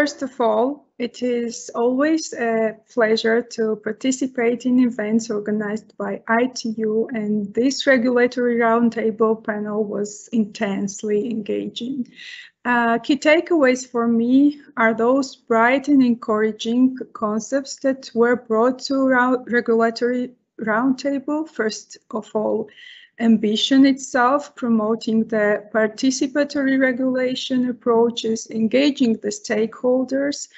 First of all, it is always a pleasure to participate in events organized by ITU, and this regulatory roundtable panel was intensely engaging. Key takeaways for me are those bright and encouraging concepts that were brought to regulatory roundtable. First of all, ambition itself, promoting the participatory regulation approaches, engaging the stakeholders,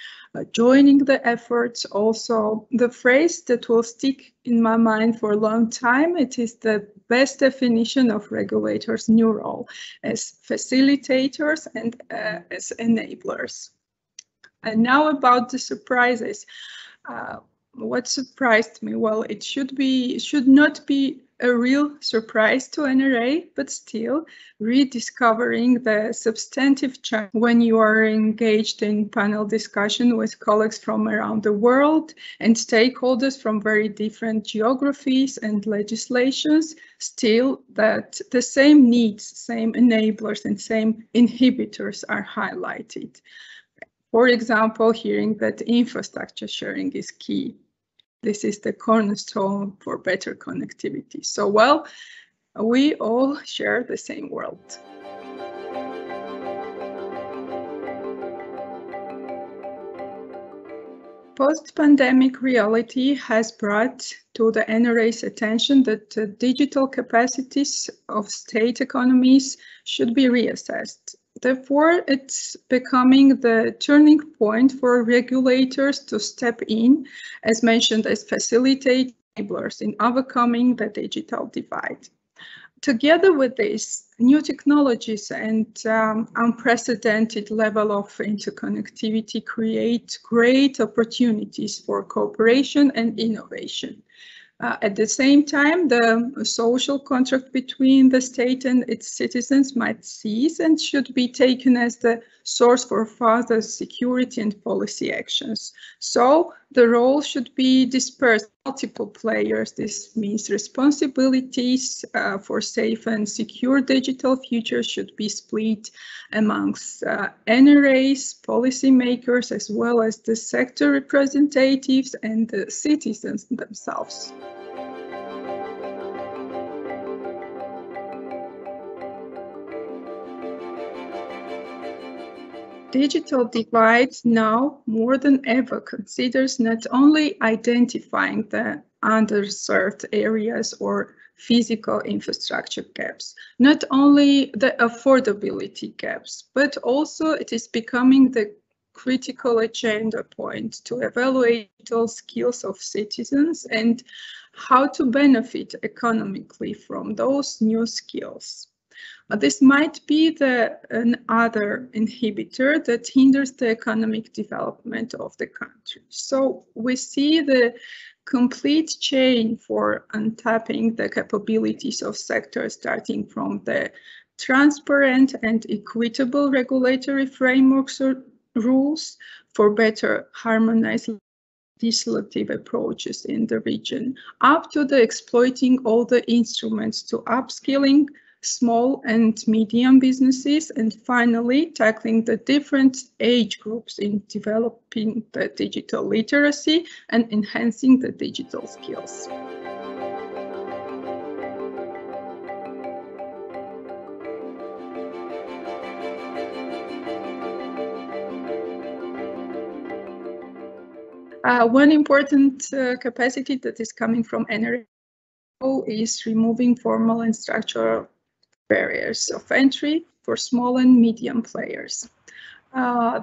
joining the efforts. Also, the phrase that will stick in my mind for a long time, it is the best definition of regulators' new role as facilitators and as enablers. And now about the surprises. What surprised me? Well, it should not be a real surprise to NRA, but still rediscovering the substantive challenge when you are engaged in panel discussion with colleagues from around the world and stakeholders from very different geographies and legislations, still that the same needs, same enablers and same inhibitors are highlighted. For example, hearing that infrastructure sharing is key. This is the cornerstone for better connectivity. So, well, we all share the same world. Post-pandemic reality has brought to the NRA's attention that the digital capacities of state economies should be reassessed. Therefore, it's becoming the turning point for regulators to step in, as mentioned, as facilitate enablers in overcoming the digital divide. Together with this, new technologies and unprecedented level of interconnectivity create great opportunities for cooperation and innovation. At the same time, the social contract between the state and its citizens might cease and should be taken as the source for further security and policy actions. So the role should be dispersed, multiple players. This means responsibilities for safe and secure digital future should be split amongst NRAs, policymakers, as well as the sector representatives and the citizens themselves. Digital divide now more than ever considers not only identifying the underserved areas or physical infrastructure gaps, not only the affordability gaps, but also it is becoming the critical agenda point to evaluate digital skills of citizens and how to benefit economically from those new skills. This might be another inhibitor that hinders the economic development of the country. So we see the complete chain for untapping the capabilities of sectors, starting from the transparent and equitable regulatory frameworks or rules for better harmonized legislative approaches in the region, up to the exploiting all the instruments to upskilling small and medium businesses, and finally tackling the different age groups in developing the digital literacy and enhancing the digital skills. One important capacity that is coming from NRA is removing formal and structural barriers of entry for small and medium players.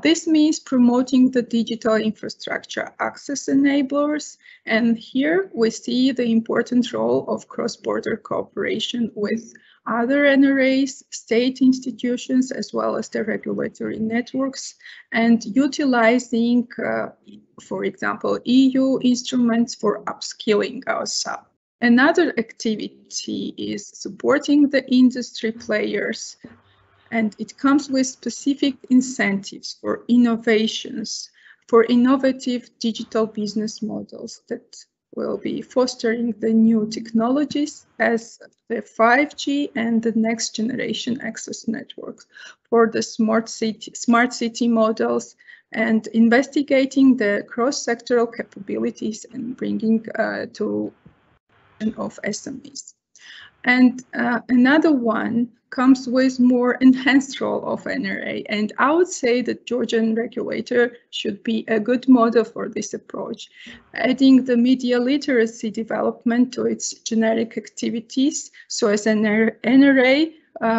This means promoting the digital infrastructure access enablers, and here we see the important role of cross-border cooperation with other NRAs, state institutions, as well as the regulatory networks, and utilizing, for example, EU instruments for upskilling ourselves. Another activity is supporting the industry players, and it comes with specific incentives for innovations, for innovative digital business models that will be fostering the new technologies as the 5G and the next generation access networks, for the smart city models, and investigating the cross-sectoral capabilities and bringing to of SMEs. And another one comes with more enhanced role of NRA. And I would say that Georgian regulator should be a good model for this approach, adding the media literacy development to its generic activities. So as an NRA,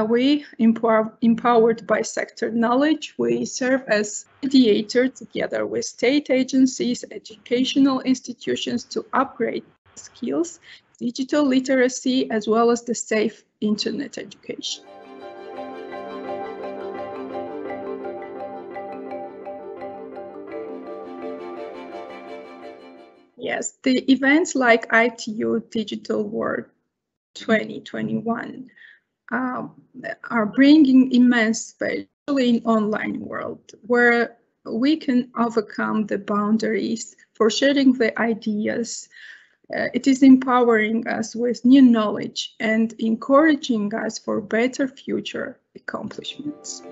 we empowered by sector knowledge, we serve as mediator together with state agencies, educational institutions to upgrade skills, digital literacy, as well as the safe internet education. Yes, the events like ITU Digital World 2021 are bringing immense value, especially in online world, where we can overcome the boundaries for sharing the ideas. It is empowering us with new knowledge and encouraging us for better future accomplishments.